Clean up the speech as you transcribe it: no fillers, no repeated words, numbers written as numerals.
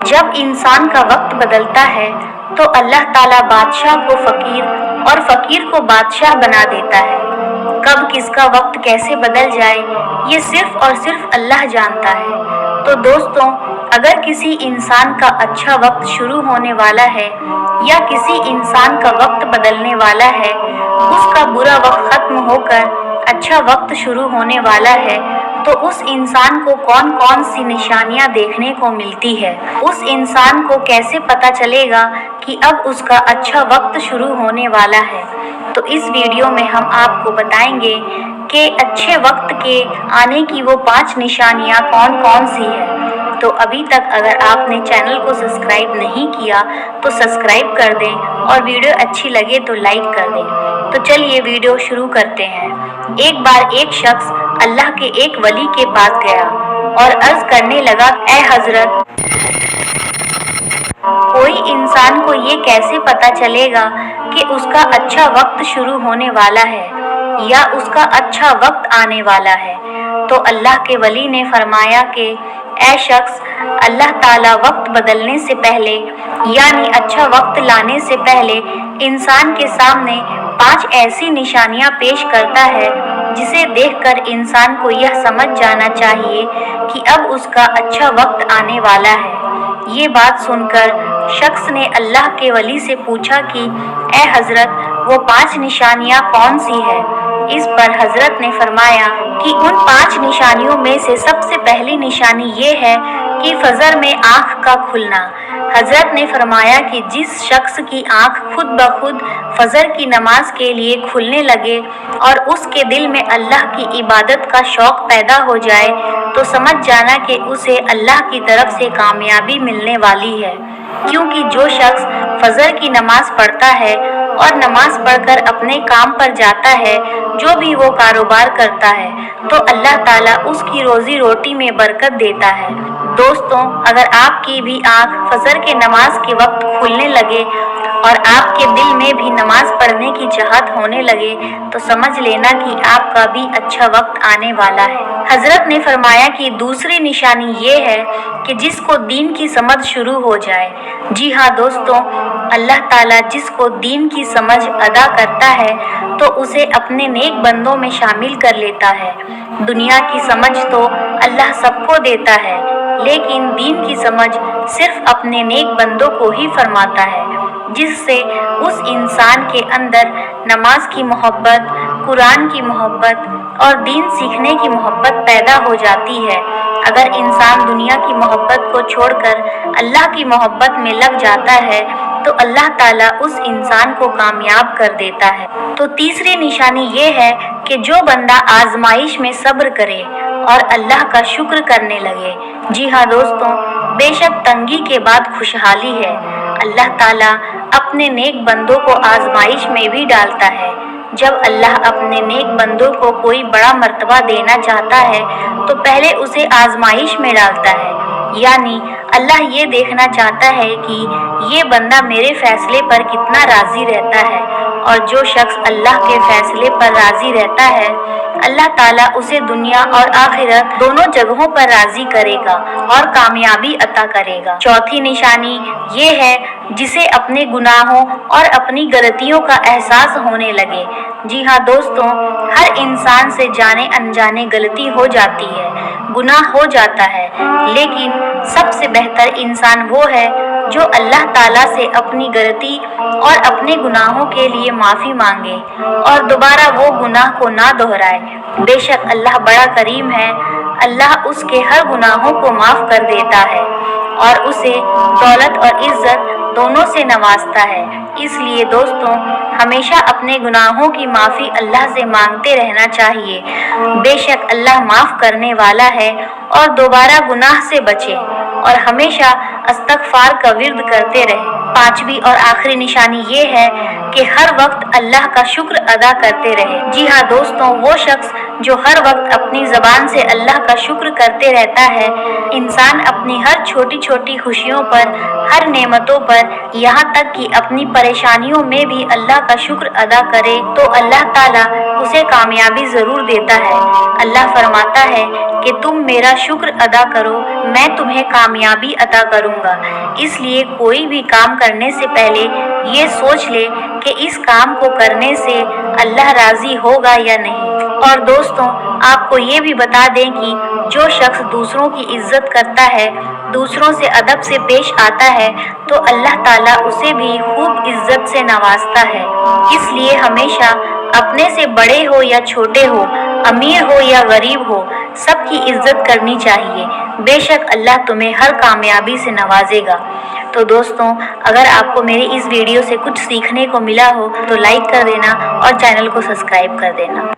जब इंसान का वक्त बदलता है तो अल्लाह ताला बादशाह को फकीर और फकीर को बादशाह बना देता है। कब किसका वक्त कैसे बदल जाए ये सिर्फ और सिर्फ अल्लाह जानता है। तो दोस्तों, अगर किसी इंसान का अच्छा वक्त शुरू होने वाला है या किसी इंसान का वक्त बदलने वाला है, उसका बुरा वक्त खत्म होकर अच्छा वक्त शुरू होने वाला है, तो उस इंसान को कौन कौन सी निशानियां देखने को मिलती है, उस इंसान को कैसे पता चलेगा कि अब उसका अच्छा वक्त शुरू होने वाला है। तो इस वीडियो में हम आपको बताएंगे कि अच्छे वक्त के आने की वो 5 निशानियां कौन कौन सी है। तो अभी तक अगर आपने चैनल को सब्सक्राइब नहीं किया तो सब्सक्राइब कर दें और वीडियो अच्छी लगे तो लाइक कर दें। तो चलिए वीडियो शुरू करते हैं। एक बार एक शख्स अल्लाह के एक वली के पास गया और अर्ज करने लगा, ऐ हजरत, कोई इंसान को ये कैसे पता चलेगा कि उसका अच्छा वक्त शुरू होने वाला है या उसका अच्छा वक्त आने वाला है। तो अल्लाह के वली ने फरमाया कि ऐ शख्स, अल्लाह ताला वक्त बदलने से पहले यानी अच्छा वक्त लाने से पहले इंसान के सामने 5 ऐसी निशानियां पेश करता है जिसे देखकर इंसान को यह समझ जाना चाहिए कि अब उसका अच्छा वक्त आने वाला है। ये बात सुनकर शख्स ने अल्लाह के वली से पूछा कि ऐ हजरत, वो 5 निशानियां कौन सी है। इस पर हजरत ने फरमाया कि उन 5 निशानियों में से सबसे पहली निशानी ये है कि फजर में आँख का खुलना। हजरत ने फरमाया कि जिस शख्स की आँख खुद ब खुद फजर की नमाज के लिए खुलने लगे और उसके दिल में अल्लाह की इबादत का शौक पैदा हो जाए, तो समझ जाना कि उसे अल्लाह की तरफ से कामयाबी मिलने वाली है। क्योंकि जो शख्स फजर की नमाज पढ़ता है और नमाज पढ़कर अपने काम पर जाता है, जो भी वो कारोबार करता है, तो अल्लाह ताला उसकी रोजी रोटी में बरकत देता है। दोस्तों, अगर आपकी भी आँख फजर के नमाज के वक्त खुलने लगे और आपके दिल में भी नमाज पढ़ने की चाहत होने लगे, तो समझ लेना कि आपका भी अच्छा वक्त आने वाला है। हजरत ने फरमाया कि दूसरी निशानी ये है कि जिसको दीन की समझ शुरू हो जाए। जी हाँ दोस्तों, अल्लाह ताला जिसको दीन की समझ अदा करता है तो उसे अपने नेक बंदों में शामिल कर लेता है। दुनिया की समझ तो अल्लाह सबको देता है, लेकिन दीन की समझ सिर्फ अपने नेक बंदों को ही फरमाता है, जिससे उस इंसान के अंदर नमाज की मोहब्बत, कुरान की मोहब्बत और दीन सीखने की मोहब्बत पैदा हो जाती है। अगर इंसान दुनिया की मोहब्बत को छोड़कर अल्लाह की मोहब्बत में लग जाता है तो अल्लाह ताला उस इंसान को कामयाब कर देता है। तो तीसरी निशानी ये है कि जो बंदा आजमाइश में सब्र करे और अल्लाह का शुक्र करने लगे। जी हाँ दोस्तों, बेशक तंगी के बाद खुशहाली है। अल्लाह ताला अपने नेक बंदों को आजमाइश में भी डालता है। जब अल्लाह अपने नेक बंदों को कोई बड़ा मर्तबा देना चाहता है तो पहले उसे आजमाइश में डालता है, यानी अल्लाह ये देखना चाहता है कि ये बंदा मेरे फैसले पर कितना राजी रहता है। और जो शख्स अल्लाह के फैसले पर राजी रहता है, अल्लाह ताला उसे दुनिया और आखिरत दोनों जगहों पर राजी करेगा और कामयाबी अता करेगा। चौथी निशानी ये है जिसे अपने गुनाहों और अपनी गलतियों का एहसास होने लगे। जी हाँ दोस्तों, हर इंसान से जाने अनजाने गलती हो जाती है, गुनाह हो जाता है, लेकिन सबसे बेहतर इंसान वो है जो अल्लाह ताला से अपनी गलती और अपने गुनाहों के लिए माफ़ी मांगे और दोबारा वो गुनाह को ना दोहराए। बेशक अल्लाह बड़ा करीम है, अल्लाह उसके हर गुनाहों को माफ़ कर देता है और उसे दौलत और इज्जत दोनों से नवाजता है। इसलिए दोस्तों, हमेशा अपने गुनाहों की माफ़ी अल्लाह से मांगते रहना चाहिए। बेशक अल्लाह माफ़ करने वाला है और दोबारा गुनाह से बचें और हमेशा इस्तग़फ़ार का विर्द करते रहें। पांचवी और आखिरी निशानी ये है कि हर वक्त अल्लाह का शुक्र अदा करते रहे। जी हाँ दोस्तों, वो शख्स जो हर वक्त अपनी ज़बान से अल्लाह का शुक्र करते रहता है, इंसान अपनी हर छोटी छोटी खुशियों पर, हर नेमतों पर, यहाँ तक कि अपनी परेशानियों में भी अल्लाह का शुक्र अदा करे तो अल्लाह ताला उसे कामयाबी ज़रूर देता है। अल्लाह फरमाता है कि तुम मेरा शुक्र अदा करो, मैं तुम्हें कामयाबी अता करूँगा। इसलिए कोई भी काम करने से पहले ये सोच ले कि इस काम को करने से अल्लाह राज़ी होगा या नहीं। और दोस्तों, आपको ये भी बता दें कि जो शख्स दूसरों की इज्जत करता है, दूसरों से अदब से पेश आता है, तो अल्लाह ताला उसे भी खूब इज्जत से नवाजता है। इसलिए हमेशा अपने से बड़े हो या छोटे हो, अमीर हो या गरीब हो, सबकी इज्जत करनी चाहिए। बेशक अल्लाह तुम्हें हर कामयाबी से नवाजेगा। तो दोस्तों, अगर आपको मेरी इस वीडियो से कुछ सीखने को मिला हो तो लाइक कर देना और चैनल को सब्सक्राइब कर देना।